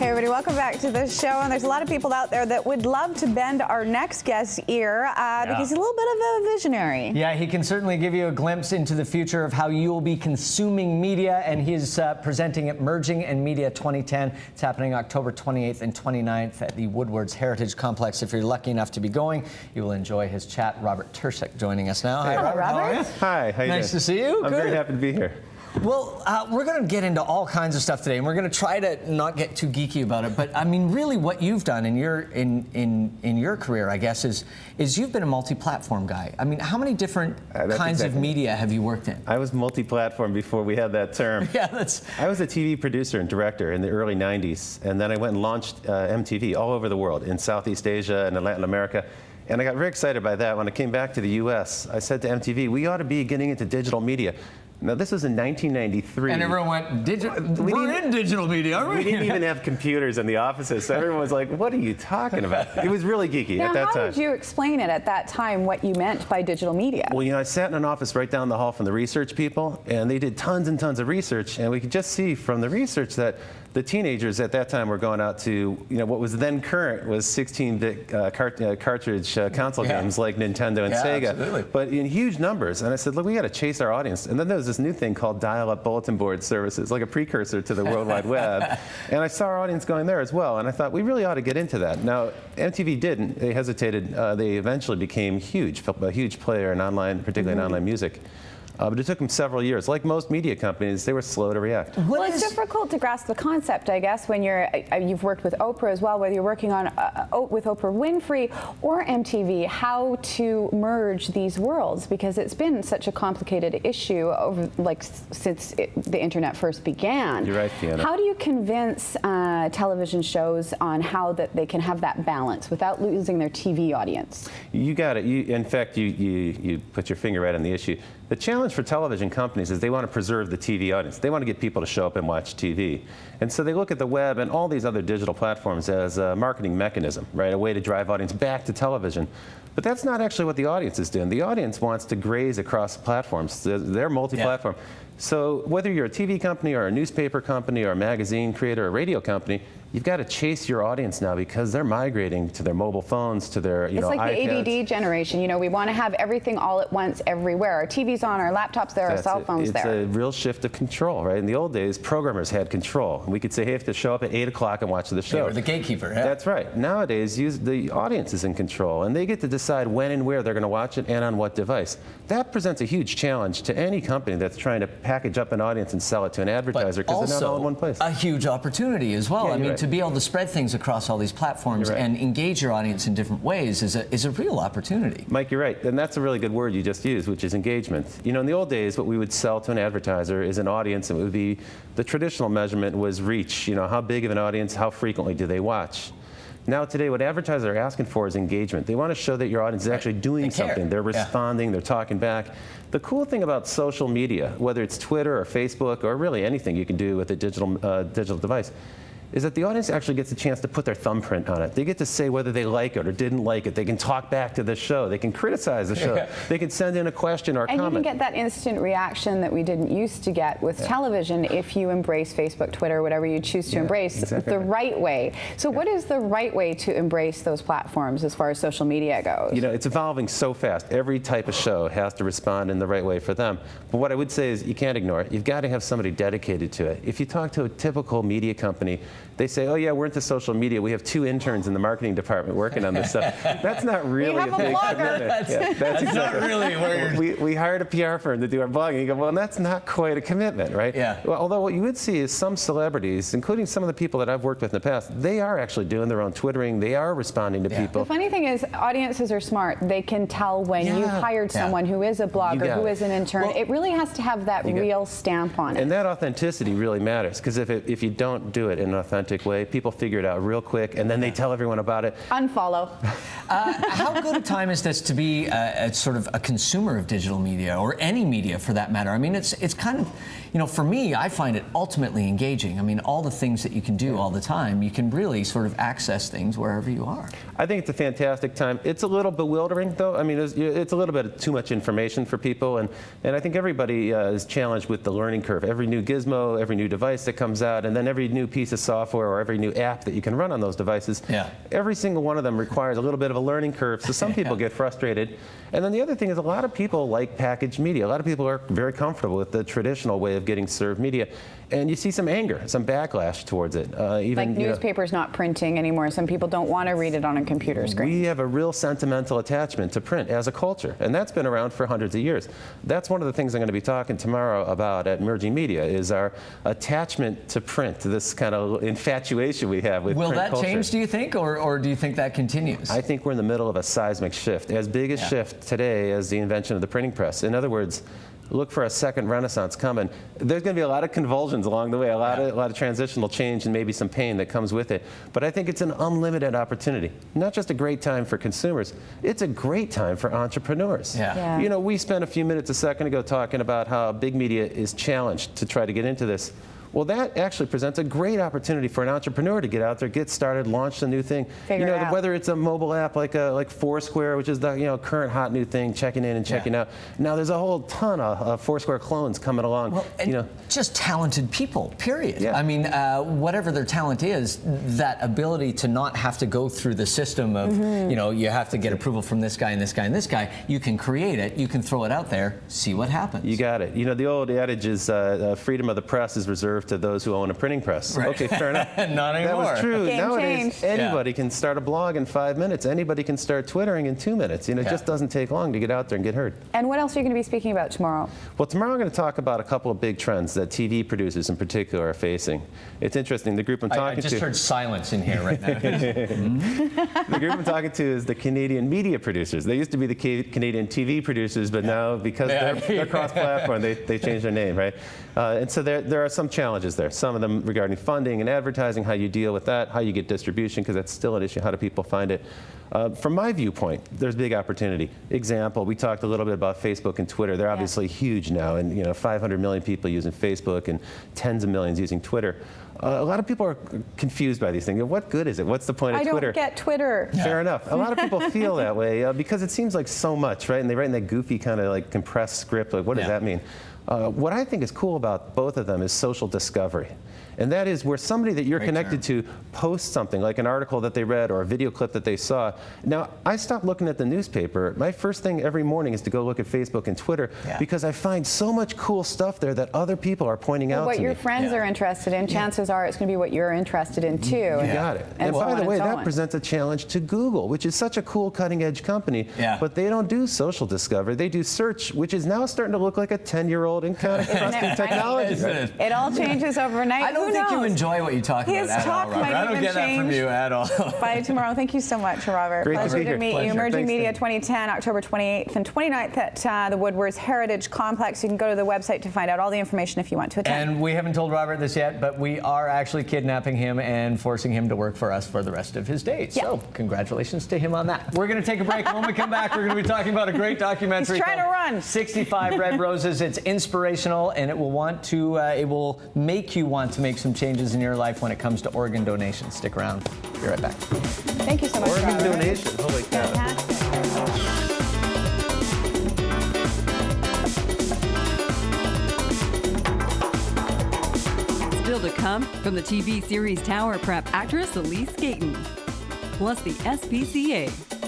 Hey everybody, welcome back to the show. And there's a lot of people out there that would love to bend our next guest's ear because he's a little bit of a visionary. Yeah, he can certainly give you a glimpse into the future of how you will be consuming media, and he's presenting at Merging and Media 2010. It's happening October 28th and 29th at the Woodward's Heritage Complex. If you're lucky enough to be going, you will enjoy his chat. Robert Tercek joining us now. Hi, Robert. How are you? Hi, how you doing? Nice to see you. I'm very happy to be here. Well, we're going to get into all kinds of stuff today, and we're going to try to not get too geeky about it. But I mean, really, what you've done in your career, I guess, is you've been a multi-platform guy. I mean, how many different kinds of media have you worked in? I was multi-platform before we had that term. Yeah, I was a TV producer and director in the early '90s, and then I went and launched MTV all over the world, in Southeast Asia and in Latin America. And I got very excited by that. When I came back to the U.S., I said to MTV, we ought to be getting into digital media. Now, this was in 1993. And everyone went, we're in digital media, aren't we? We didn't even have computers in the offices, so everyone was like, what are you talking about? It was really geeky at that time. How did you explain it at that time, what you meant by digital media? Well, you know, I sat in an office right down the hall from the research people, and they did tons and tons of research, and we could just see from the research that the teenagers at that time were going out to, you know, what was then current was 16-bit cartridge console games like Nintendo and Sega, absolutely. But in huge numbers. And I said, look, we got to chase our audience. And then there was this new thing called dial-up bulletin board services, like a precursor to the World Wide Web. And I saw our audience going there as well. And I thought, we really ought to get into that. Now, MTV didn't. They hesitated. They eventually became a huge player in online, particularly in online music. But it took them several years. Like most media companies, they were slow to react. Well, it's difficult to grasp the concept, I guess, when you've worked with Oprah as well, whether you're working on with Oprah Winfrey or MTV, how to merge these worlds, because it's been such a complicated issue since the internet first began. You're right, Fiona. How do you convince television shows on how that they can have that balance without losing their TV audience? You got it. In fact, you put your finger right on the issue. The challenge for television companies is they want to preserve the TV audience. They want to get people to show up and watch TV. And so they look at the web and all these other digital platforms as a marketing mechanism, right? A way to drive audience back to television. But that's not actually what the audience is doing. The audience wants to graze across platforms. They're multi-platform. Yeah. So whether you're a TV company or a newspaper company or a magazine creator or a radio company, you've got to chase your audience now because they're migrating to their mobile phones, to their It's like iPads. The ADD generation. You know, we want to have everything all at once everywhere. Our TV's on, our laptops there, our cell phones there. It's a real shift of control, right? In the old days, programmers had control. We could say, hey, you have to show up at 8 o'clock and watch the show. Yeah, we're the gatekeeper. Yeah. That's right. Nowadays, the audience is in control, and they get to decide when and where they're going to watch it and on what device. That presents a huge challenge to any company that's trying to package up an audience and sell it to an advertiser because they're not all in one place. A huge opportunity as well. Yeah, I mean, right. To be able to spread things across all these platforms and engage your audience in different ways is a real opportunity. Mike, you're right. And that's a really good word you just used, which is engagement. You know, in the old days, what we would sell to an advertiser is an audience, and it would be the traditional measurement was reach. You know, how big of an audience, how frequently do they watch? Now today, what advertisers are asking for is engagement. They want to show that your audience is actually doing something. They're responding, they're talking back. The cool thing about social media, whether it's Twitter or Facebook or really anything you can do with a digital device, is that the audience actually gets a chance to put their thumbprint on it. They get to say whether they like it or didn't like it. They can talk back to the show. They can criticize the show. They can send in a question or a comment. And you can get that instant reaction that we didn't used to get with television if you embrace Facebook, Twitter, whatever you choose to embrace the right way. So what is the right way to embrace those platforms as far as social media goes? You know, it's evolving so fast. Every type of show has to respond in the right way for them. But what I would say is you can't ignore it. You've got to have somebody dedicated to it. If you talk to a typical media company, they say, oh yeah, we're into social media. We have 2 interns in the marketing department working on this stuff. That's not really a big commitment. That's exactly not really where we hired a PR firm to do our blogging. You go, well, that's not quite a commitment, right? Yeah. Well, although what you would see is some celebrities, including some of the people that I've worked with in the past, they are actually doing their own Twittering. They are responding to people. The funny thing is, audiences are smart. They can tell when you hired someone who is a blogger, who is an intern. Well, it really has to have that real stamp on it. And that authenticity really matters, because if you don't do it in an authentic way, people figure it out real quick, and then they tell everyone about it. Unfollow. How good a time is this to be sort of a consumer of digital media, or any media for that matter? I mean, it's kind of, you know, for me, I find it ultimately engaging. I mean, all the things that you can do all the time, you can really sort of access things wherever you are. I think it's a fantastic time. It's a little bewildering, though. I mean, it's a little bit of too much information for people, and I think everybody is challenged with the learning curve. Every new gizmo, every new device that comes out, and then every new piece of software software or every new app that you can run on those devices. Every single one of them requires a little bit of a learning curve, so some people get frustrated. And then the other thing is a lot of people like packaged media. A lot of people are very comfortable with the traditional way of getting served media. And you see some anger, some backlash towards it. Even, like newspapers not printing anymore. Some people don't want to read it on a computer screen. We have a real sentimental attachment to print as a culture, and that's been around for hundreds of years. That's one of the things I'm going to be talking tomorrow about at Emerging Media, is our attachment to print, this kind of infatuation we have with print culture. Will that change, do you think, or do you think that continues? I think we're in the middle of a seismic shift, as big a shift today as the invention of the printing press. In other words, look for a second renaissance coming. There's going to be a lot of convulsions along the way, a lot of transitional change and maybe some pain that comes with it. But I think it's an unlimited opportunity. Not just a great time for consumers, it's a great time for entrepreneurs. You know, we spent a few minutes a second ago talking about how big media is challenged to try to get into this. Well, that actually presents a great opportunity for an entrepreneur to get out there, get started, launch a new thing. Figure it out. Whether it's a mobile app like Foursquare, which is the current hot new thing, checking in and checking out. Now there's a whole ton of Foursquare clones coming along. Well, and just talented people, period. I mean, whatever their talent is, that ability to not have to go through the system of, you have to get approval from this guy and this guy and this guy. You can create it, you can throw it out there, see what happens. You got it. The old adage is freedom of the press is reserved to those who own a printing press. Okay, fair enough. Not anymore. That was true. Game Nowadays, changed. anybody can start a blog in 5 minutes. Anybody can start Twittering in 2 minutes. It just doesn't take long to get out there and get heard. And what else are you going to be speaking about tomorrow? Well, tomorrow I'm going to talk about a couple of big trends that TV producers in particular are facing. It's interesting. The group I'm talking to... I just heard silence in here right now. The group I'm talking to is the Canadian media producers. They used to be the Canadian TV producers, but now because they're cross-platform, they changed their name, right? And so there are some challenges there. Some of them regarding funding and advertising, how you deal with that, how you get distribution, because that's still an issue. How do people find it? From my viewpoint, there's big opportunity. Example, we talked a little bit about Facebook and Twitter. They're obviously huge now, and 500 million people using Facebook and tens of millions using Twitter. A lot of people are confused by these things. What good is it? What's the point of Twitter? I don't get Twitter. Fair enough. A lot of people feel that way because it seems like so much, right? And they write in that goofy kind of like compressed script. Like, what does that mean? What I think is cool about both of them is social discovery. And that is where somebody that you're connected to posts something, like an article that they read or a video clip that they saw. Now, I stopped looking at the newspaper. My first thing every morning is to go look at Facebook and Twitter because I find so much cool stuff there that other people are pointing out to me. What your friends are interested in, chances are it's going to be what you're interested in too. You got it. And by the way, that presents a challenge to Google, which is such a cool cutting-edge company, but they don't do social discovery. They do search, which is now starting to look like a 10-year-old and kind of crusty technology. It all changes overnight. I don't think you enjoy what you talk about at all, Robert. I don't get that from you at all. By tomorrow. Thank you so much, Robert. Great Pleasure to be here. meet you. Emerging Media 2010, October 28th and 29th at the Woodward's Heritage Complex. You can go to the website to find out all the information if you want to attend. And we haven't told Robert this yet, but we are actually kidnapping him and forcing him to work for us for the rest of his days. So congratulations to him on that. We're going to take a break. When we come back, we're going to be talking about a great documentary. He's trying to run. 65 Red Roses. It's inspirational, and it will make you want to make some changes in your life when it comes to organ donation. Stick around. Be right back. Thank you so much, Organ Robert. donation. Holy cow. Fantastic. Still to come from the TV series Tower Prep actress Elise Gayton. Plus the SPCA.